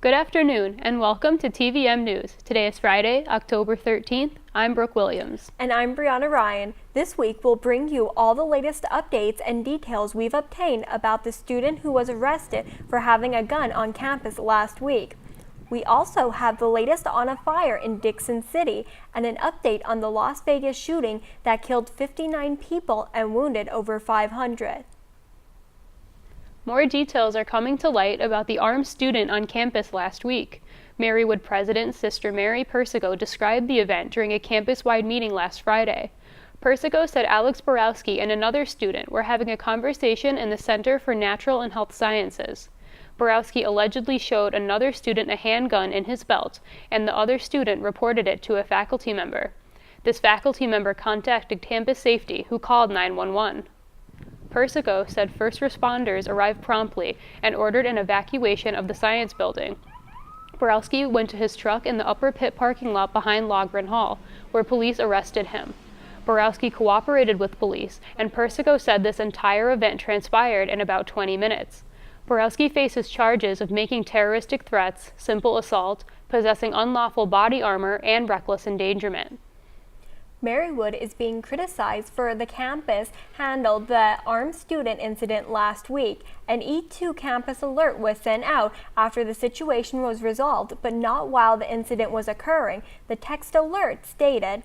Good afternoon, and welcome to TVM-News. Today is Friday, October 13th. I'm Brooke Williams. And I'm Briana Ryan. This week we'll bring you all the latest updates and details we've obtained about the student who was arrested for having a gun on campus last week. We also have the latest on a fire in Dixon City and an update on the Las Vegas shooting that killed 59 people and wounded over 500. More details are coming to light about the armed student on campus last week. Marywood President Sister Mary Persico described the event during a campus-wide meeting last Friday. Persico said Alex Borowski and another student were having a conversation in the Center for Natural and Health Sciences. Borowski allegedly showed another student a handgun in his belt, and the other student reported it to a faculty member. This faculty member contacted campus safety, who called 911. Persico said first responders arrived promptly and ordered an evacuation of the science building. Borowski went to his truck in the upper pit parking lot behind Logren Hall, where police arrested him. Borowski cooperated with police, and Persico said this entire event transpired in about 20 minutes. Borowski faces charges of making terroristic threats, simple assault, possessing unlawful body armor, and reckless endangerment. Marywood is being criticized for the campus handled the armed student incident last week. An E2 campus alert was sent out after the situation was resolved, but not while the incident was occurring. The text alert stated,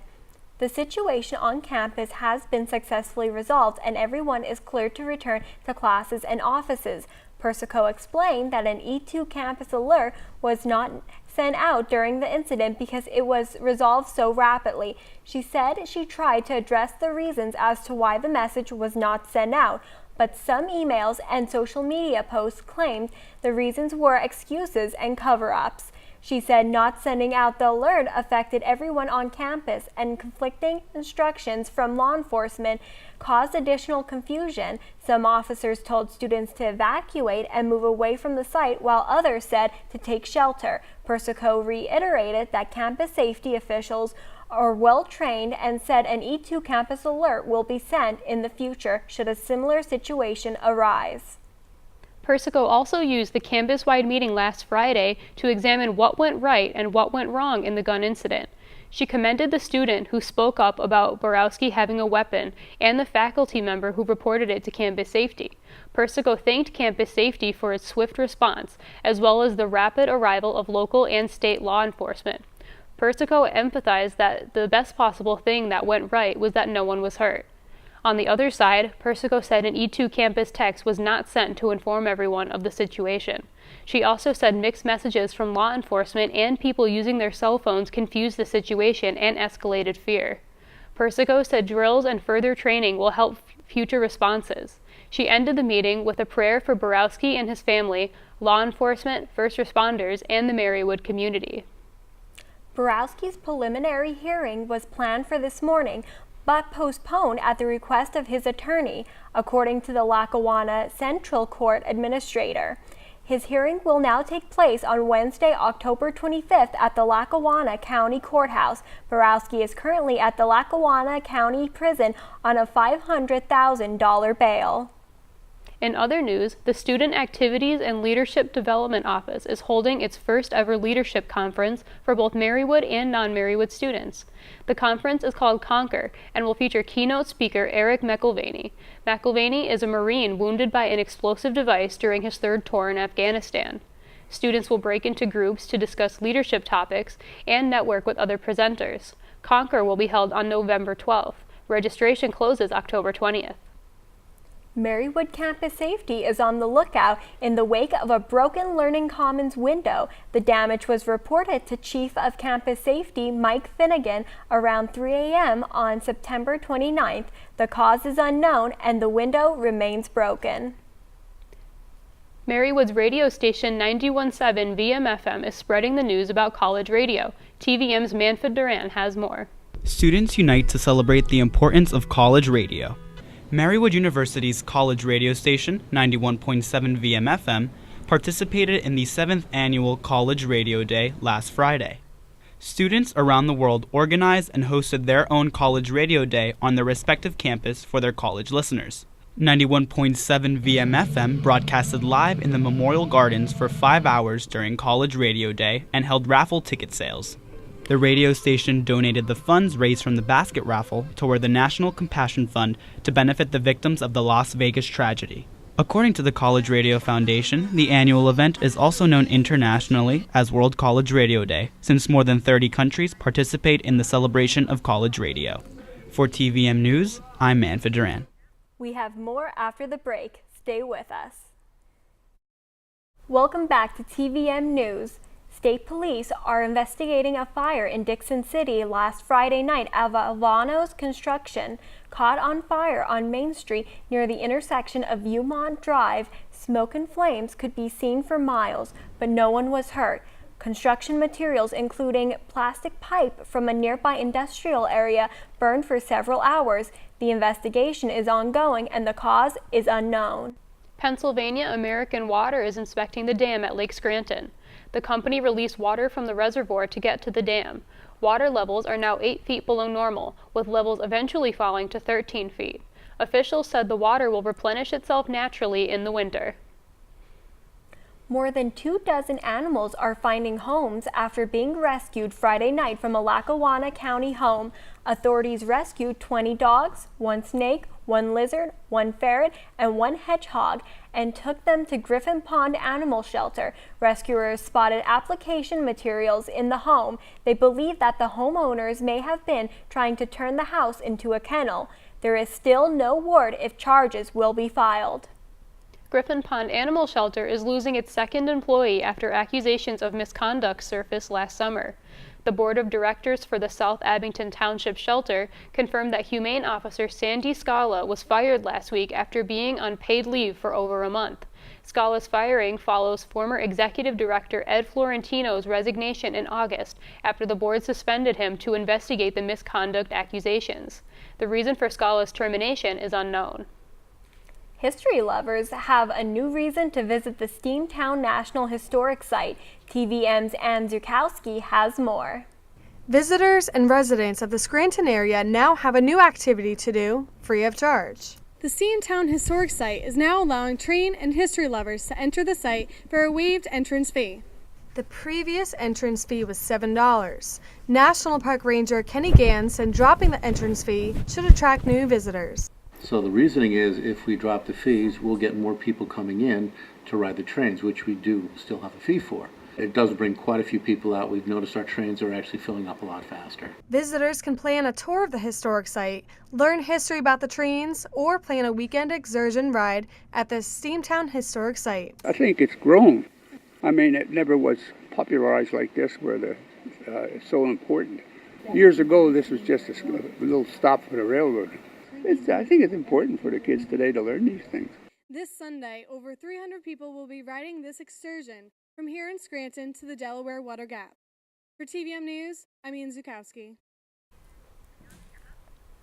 "The situation on campus has been successfully resolved and everyone is cleared to return to classes and offices." Persico explained that an E2 campus alert was not sent out during the incident because it was resolved so rapidly. She said she tried to address the reasons as to why the message was not sent out, but some emails and social media posts claimed the reasons were excuses and cover-ups. She said not sending out the alert affected everyone on campus, and conflicting instructions from law enforcement caused additional confusion. Some officers told students to evacuate and move away from the site, while others said to take shelter. Persico reiterated that campus safety officials are well trained and said an E2 campus alert will be sent in the future should a similar situation arise. Persico also used the campus-wide meeting last Friday to examine what went right and what went wrong in the gun incident. She commended the student who spoke up about Borowski having a weapon and the faculty member who reported it to campus safety. Persico thanked campus safety for its swift response, as well as the rapid arrival of local and state law enforcement. Persico empathized that the best possible thing that went right was that no one was hurt. On the other side, Persico said an E2 campus text was not sent to inform everyone of the situation. She also said mixed messages from law enforcement and people using their cell phones confused the situation and escalated fear. Persico said drills and further training will help future responses. She ended the meeting with a prayer for Borowski and his family, law enforcement, first responders, and the Marywood community. Borowski's preliminary hearing was planned for this morning, but postponed at the request of his attorney, according to the Lackawanna Central Court Administrator. His hearing will now take place on Wednesday, October 25th at the Lackawanna County Courthouse. Borowski is currently at the Lackawanna County Prison on a $500,000 bail. In other news, the Student Activities and Leadership Development Office is holding its first ever leadership conference for both Marywood and non-Marywood students. The conference is called Conquer and will feature keynote speaker Eric McIlvaney. McIlvaney is a Marine wounded by an explosive device during his third tour in Afghanistan. Students will break into groups to discuss leadership topics and network with other presenters. Conquer will be held on November 12th. Registration closes October 20th. Marywood Campus Safety is on the lookout in the wake of a broken Learning Commons window. The damage was reported to Chief of Campus Safety Mike Finnegan around 3 a.m. on September 29th. The cause is unknown and the window remains broken. Marywood's radio station 91.7 VM-FM is spreading the news about college radio. TVM's Manfid Duran has more. Students unite to celebrate the importance of college radio. Marywood-University's college radio station, 91.7 VM-FM, participated in the 7th Annual College Radio Day last Friday. Students around the world organized and hosted their own College Radio Day on their respective campus for their college listeners. 91.7 VM-FM broadcasted live in the Memorial Gardens for 5 hours during College Radio Day and held raffle ticket sales. The radio station donated the funds raised from the basket raffle toward the National Compassion Fund to benefit the victims of the Las Vegas tragedy. According to the College Radio Foundation, the annual event is also known internationally as World College Radio Day, since more than 30 countries participate in the celebration of college radio. For TVM News, I'm Manfid Duran. We have more after the break. Stay with us. Welcome back to TVM News. State police are investigating a fire in Dixon City last Friday night at Valvano's Construction. Caught on fire on Main Street near the intersection of Viewmont Drive, smoke and flames could be seen for miles, but no one was hurt. Construction materials, including plastic pipe from a nearby industrial area, burned for several hours. The investigation is ongoing and the cause is unknown. Pennsylvania American Water is inspecting the dam at Lake Scranton. The company released water from the reservoir to get to the dam. Water levels are now 8 feet below normal, with levels eventually falling to 13 feet. Officials said the water will replenish itself naturally in the winter. More than 24 animals are finding homes after being rescued Friday night from a Lackawanna County home. Authorities rescued 20 dogs, 1 snake, 1 lizard, 1 ferret, and 1 hedgehog, and took them to Griffin Pond Animal Shelter. Rescuers spotted application materials in the home. They believe that the homeowners may have been trying to turn the house into a kennel. There is still no word if charges will be filed. Griffin Pond Animal Shelter is losing its second employee after accusations of misconduct surfaced last summer. The board of directors for the South Abington Township Shelter confirmed that Humane Officer Sandy Scala was fired last week after being on paid leave for over a month. Scala's firing follows former executive director Ed Florentino's resignation in August after the board suspended him to investigate the misconduct accusations. The reason for Scala's termination is unknown. History lovers have a new reason to visit the Steamtown National Historic Site. TVM's Ann Zukowski has more. Visitors and residents of the Scranton area now have a new activity to do, free of charge. The Steamtown Historic Site is now allowing train and history lovers to enter the site for a waived entrance fee. The previous entrance fee was $7. National Park Ranger Kenny Gann said dropping the entrance fee should attract new visitors. So the reasoning is if we drop the fees, we'll get more people coming in to ride the trains, which we do still have a fee for. It does bring quite a few people out. We've noticed our trains are actually filling up a lot faster. Visitors can plan a tour of the historic site, learn history about the trains, or plan a weekend excursion ride at the Steamtown Historic Site. I think it's grown. I mean, it never was popularized like this where it's so important. Years ago, this was just a little stop for the railroad. I think it's important for the kids today to learn these things. This Sunday, over 300 people will be riding this excursion from here in Scranton to the Delaware Water Gap. For TVM News, I'm Ian Zukowski.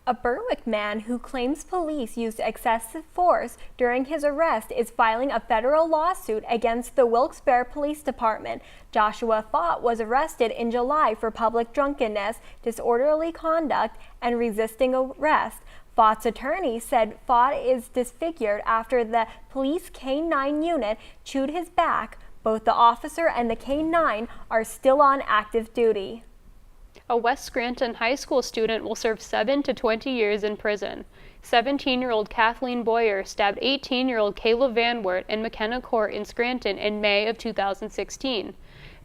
A Berwick man who claims police used excessive force during his arrest is filing a federal lawsuit against the Wilkes-Barre Police Department. Joshua Fott was arrested in July for public drunkenness, disorderly conduct, and resisting arrest. Fott's attorney said Fott is disfigured after the police K-9 unit chewed his back. Both the officer and the K-9 are still on active duty. A West Scranton high school student will serve 7 to 20 years in prison. 17-year-old Kathleen Boyer stabbed 18-year-old Kayla Van Wert in McKenna Court in Scranton in May of 2016.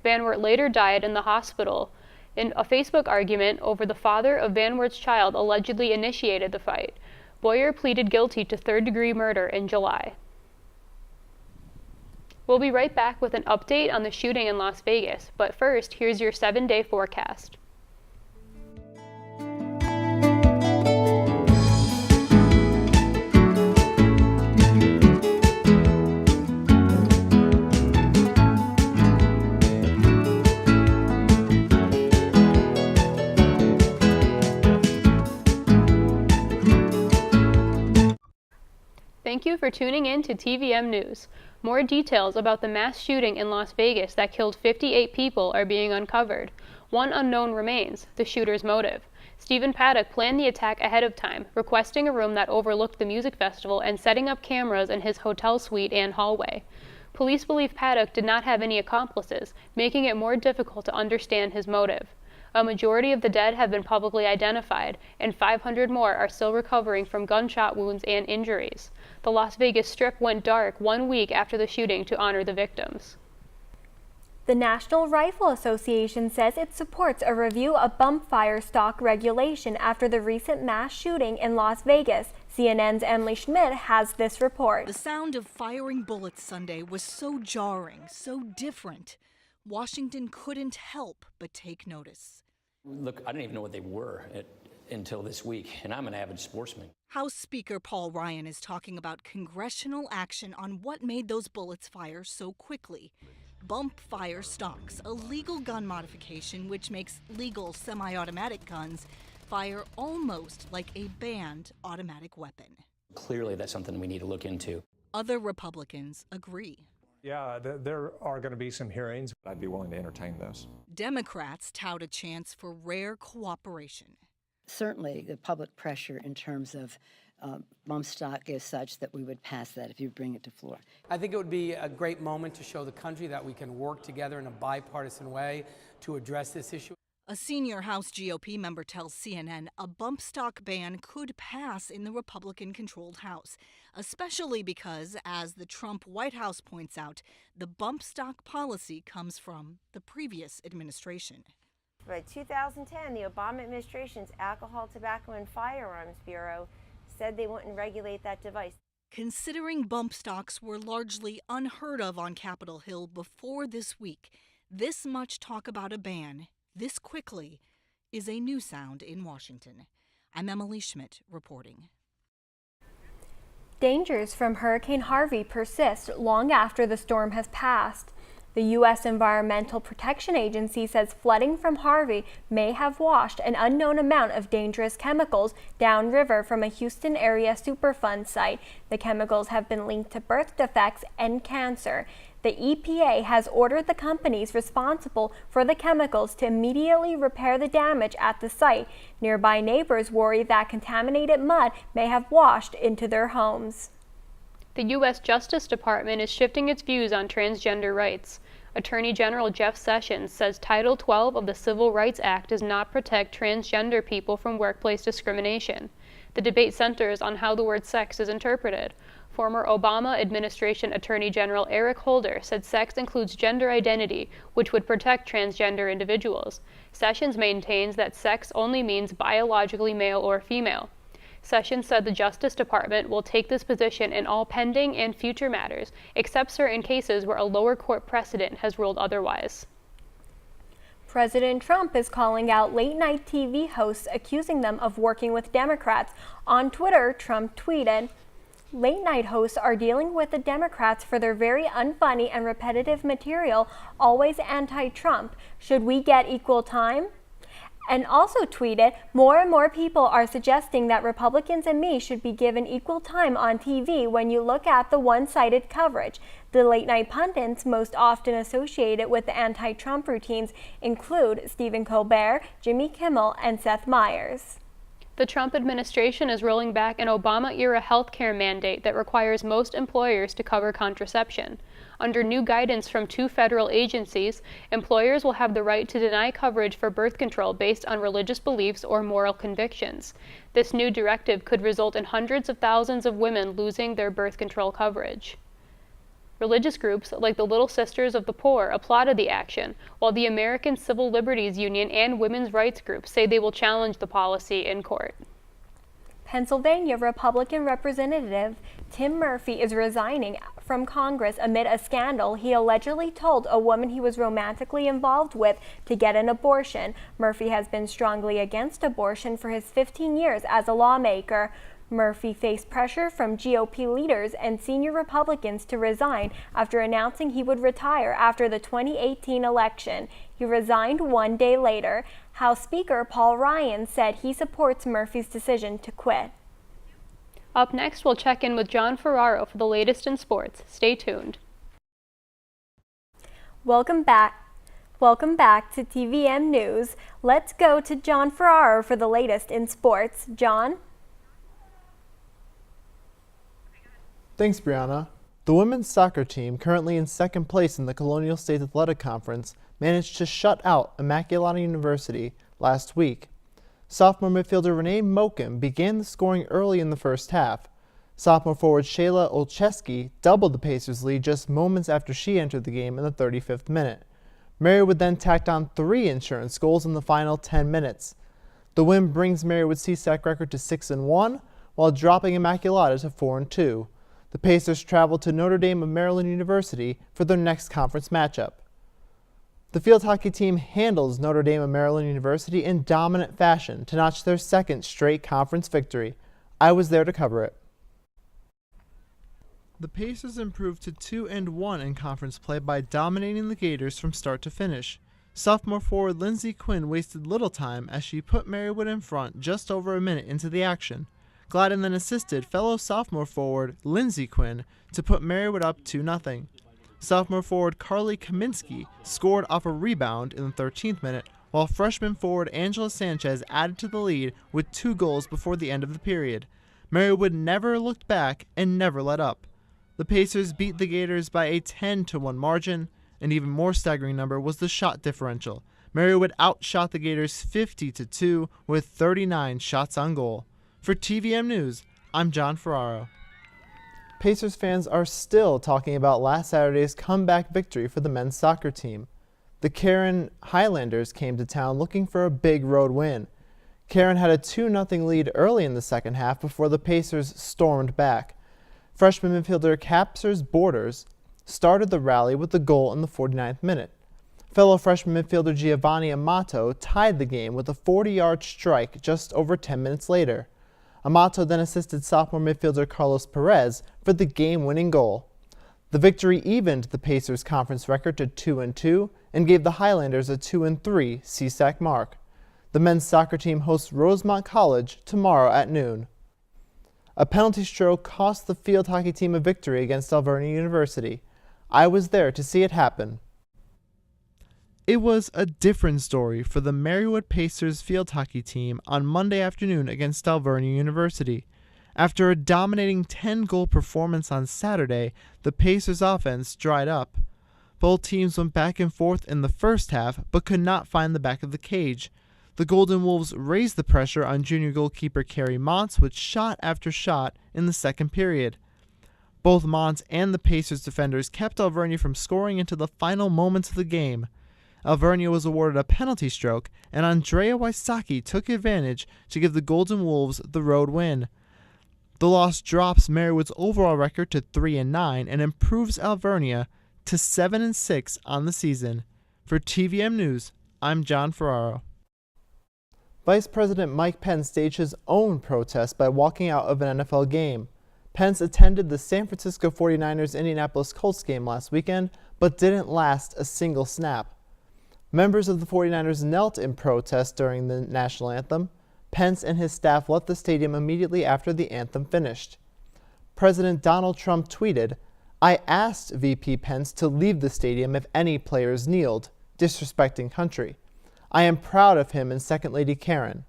Van Wert later died in the hospital. In a Facebook argument over the father of Van Wert's child allegedly initiated the fight. Boyer pleaded guilty to third-degree murder in July. We'll be right back with an update on the shooting in Las Vegas, but first, here's your 7-day forecast. Thank you for tuning in to TVM News. More details about the mass shooting in Las Vegas that killed 58 people are being uncovered. One unknown remains, the shooter's motive. Stephen Paddock planned the attack ahead of time, requesting a room that overlooked the music festival and setting up cameras in his hotel suite and hallway. Police believe Paddock did not have any accomplices, making it more difficult to understand his motive. A majority of the dead have been publicly identified, and 500 more are still recovering from gunshot wounds and injuries. The Las Vegas Strip went dark 1 week after the shooting to honor the victims. The National Rifle Association says it supports a review of bump fire stock regulation after the recent mass shooting in Las Vegas. CNN's Emily Schmidt has this report. The sound of firing bullets Sunday was so jarring, so different. Washington couldn't help but take notice. Look, I didn't even know what they were until this week, and I'm an avid sportsman. House Speaker Paul Ryan is talking about congressional action on what made those bullets fire so quickly. Bump fire stocks, a legal gun modification which makes legal semi-automatic guns fire almost like a banned automatic weapon. Clearly, that's something we need to look into. Other Republicans agree. Yeah, there are going to be some hearings. I'd be willing to entertain those. Democrats tout a chance for rare cooperation. Certainly, the public pressure in terms of bump stock is such that we would pass that if you bring it to floor. I think it would be a great moment to show the country that we can work together in a bipartisan way to address this issue. A senior House GOP member tells CNN a bump stock ban could pass in the Republican-controlled House, especially because, as the Trump White House points out, the bump stock policy comes from the previous administration. By 2010, the Obama administration's Alcohol, Tobacco, and Firearms Bureau said they wouldn't regulate that device. Considering bump stocks were largely unheard of on Capitol Hill before this week, this much talk about a ban this quickly is a new sound in Washington. I'm Emily Schmidt reporting. Dangers from Hurricane Harvey persist long after the storm has passed. The U.S. Environmental Protection Agency says flooding from Harvey may have washed an unknown amount of dangerous chemicals downriver from a Houston area Superfund site. The chemicals have been linked to birth defects and cancer. The EPA has ordered the companies responsible for the chemicals to immediately repair the damage at the site. Nearby neighbors worry that contaminated mud may have washed into their homes. The U.S. Justice Department is shifting its views on transgender rights. Attorney General Jeff Sessions says Title 12 of the Civil Rights Act does not protect transgender people from workplace discrimination. The debate centers on how the word sex is interpreted. Former Obama administration Attorney General Eric Holder said sex includes gender identity, which would protect transgender individuals. Sessions maintains that sex only means biologically male or female. Sessions said the Justice Department will take this position in all pending and future matters, except certain cases where a lower court precedent has ruled otherwise. President Trump is calling out late-night TV hosts, accusing them of working with Democrats. On Twitter, Trump tweeted, "Late-night hosts are dealing with the Democrats for their very unfunny and repetitive material, always anti-Trump. Should we get equal time?" And also tweeted, "More and more people are suggesting that Republicans and me should be given equal time on TV when you look at the one-sided coverage." The late-night pundits most often associated with the anti-Trump routines include Stephen Colbert, Jimmy Kimmel, and Seth Meyers. The Trump administration is rolling back an Obama-era health care mandate that requires most employers to cover contraception. Under new guidance from 2 federal agencies, employers will have the right to deny coverage for birth control based on religious beliefs or moral convictions. This new directive could result in hundreds of thousands of women losing their birth control coverage. Religious groups like the Little Sisters of the Poor applauded the action, while the American Civil Liberties Union and women's rights groups say they will challenge the policy in court. Pennsylvania Republican Representative Tim Murphy is resigning from Congress amid a scandal he allegedly told a woman he was romantically involved with to get an abortion. Murphy has been strongly against abortion for his 15 years as a lawmaker. Murphy faced pressure from GOP leaders and senior Republicans to resign after announcing he would retire after the 2018 election. He resigned 1 day later. House Speaker Paul Ryan said he supports Murphy's decision to quit. Up next, we'll check in with John Ferraro for the latest in sports. Stay tuned. Welcome back Welcome back to TVM News. Let's go to John Ferraro for the latest in sports. John? Thanks, Briana. The women's soccer team, currently in second place in the Colonial State Athletic Conference, managed to shut out Marywood-University last week. Sophomore midfielder Renee Mokum began the scoring early in the first half. Sophomore forward Shayla Olszewski doubled the Pacers' lead just moments after she entered the game in the 35th minute. Marywood then tacked on 3 insurance goals in the final 10 minutes. The win brings Marywood's CSAC record to 6-1, while dropping Immaculata to 4-2. The Pacers traveled to Notre Dame of Maryland University for their next conference matchup. The field hockey team handles Notre Dame of Maryland University in dominant fashion to notch their second straight conference victory. I was there to cover it. The Pacers improved to 2-1 in conference play by dominating the Gators from start to finish. Sophomore forward Lindsey Quinn wasted little time as she put Marywood in front just over a minute into the action. Gladden then assisted fellow sophomore forward Lindsey Quinn to put Marywood up 2-0. Sophomore forward Carly Kaminsky scored off a rebound in the 13th minute, while freshman forward Angela Sanchez added to the lead with 2 goals before the end of the period. Marywood never looked back and never let up. The Pacers beat the Gators by a 10-1 margin. An even more staggering number was the shot differential. Marywood outshot the Gators 50-2 with 39 shots on goal. For TVM News, I'm John Ferraro. Pacers fans are still talking about last Saturday's comeback victory for the men's soccer team. The Karen Highlanders came to town looking for a big road win. Karen had a 2-0 lead early in the second half before the Pacers stormed back. Freshman midfielder Capsers Borders started the rally with the goal in the 49th minute. Fellow freshman midfielder Giovanni Amato tied the game with a 40-yard strike just over 10 minutes later. Amato then assisted sophomore midfielder Carlos Perez for the game-winning goal. The victory evened the Pacers' conference record to 2-2 and gave the Highlanders a 2-3 CSAC mark. The men's soccer team hosts Rosemont College tomorrow at noon. A penalty stroke cost the field hockey team a victory against Alvernia University. I was there to see it happen. It was a different story for the Marywood Pacers field hockey team on Monday afternoon against Alvernia University. After a dominating 10-goal performance on Saturday, the Pacers' offense dried up. Both teams went back and forth in the first half but could not find the back of the cage. The Golden Wolves raised the pressure on junior goalkeeper Carrie Montz with shot after shot in the second period. Both Montz and the Pacers defenders kept Alvernia from scoring into the final moments of the game. Alvernia was awarded a penalty stroke, and Andrea Wysocki took advantage to give the Golden Wolves the road win. The loss drops Marywood's overall record to 3-9 and improves Alvernia to 7-6 on the season. For TVM News, I'm John Ferraro. Vice President Mike Pence staged his own protest by walking out of an NFL game. Pence attended the San Francisco 49ers-Indianapolis Colts game last weekend, but didn't last a single snap. Members of the 49ers knelt in protest during the national anthem. Pence and his staff left the stadium immediately after the anthem finished. President Donald Trump tweeted, "I asked VP Pence to leave the stadium if any players kneeled, disrespecting country. I am proud of him and Second Lady Karen."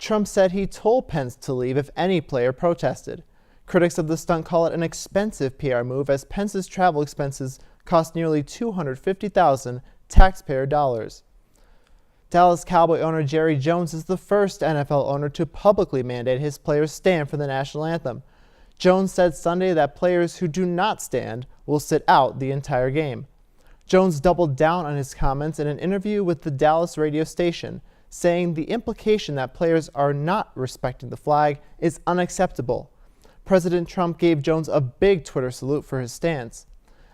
Trump said he told Pence to leave if any player protested. Critics of the stunt call it an expensive PR move as Pence's travel expenses cost nearly $250,000 taxpayer dollars. Dallas Cowboy owner Jerry Jones is the first NFL owner to publicly mandate his players stand for the national anthem. Jones said Sunday that players who do not stand will sit out the entire game. Jones doubled down on his comments in an interview with the Dallas radio station, saying the implication that players are not respecting the flag is unacceptable. President Trump gave Jones a big Twitter salute for his stance.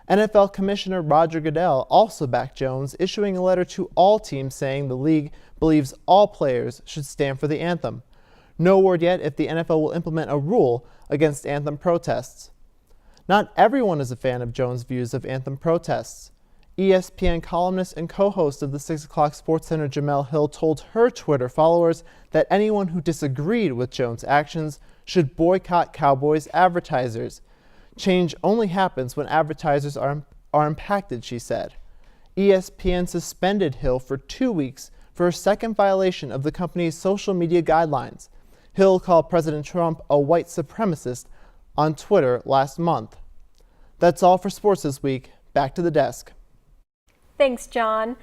NFL Commissioner Roger Goodell also backed Jones, issuing a letter to all teams saying the league believes all players should stand for the anthem. No word yet if the NFL will implement a rule against anthem protests. Not everyone is a fan of Jones' views of anthem protests. ESPN columnist and co-host of the 6 o'clock Sports Center Jamel Hill told her Twitter followers that anyone who disagreed with Jones' actions should boycott Cowboys advertisers. Change only happens when advertisers are impacted, she said. ESPN suspended Hill for 2 weeks for a second violation of the company's social media guidelines. Hill called President Trump a white supremacist on Twitter last month. That's all for sports this week. Back to the desk. Thanks, John.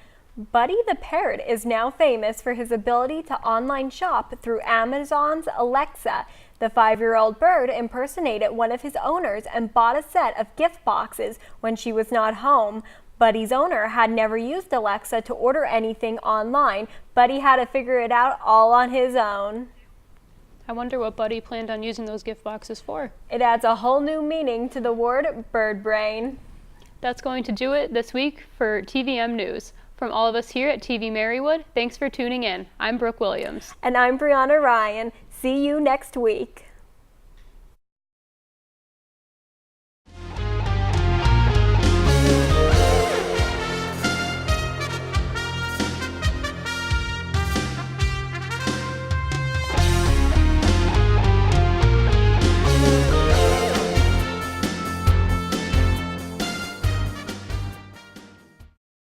Buddy the Parrot is now famous for his ability to online shop through Amazon's Alexa. The 5-year-old bird impersonated one of his owners and bought a set of gift boxes when she was not home. Buddy's owner had never used Alexa to order anything online. Buddy had to figure it out all on his own. I wonder what Buddy planned on using those gift boxes for. It adds a whole new meaning to the word bird brain. That's going to do it this week for TVM News. From all of us here at TV-Marywood, thanks for tuning in. I'm Brooke Williams. And I'm Briana Ryan. See you next week.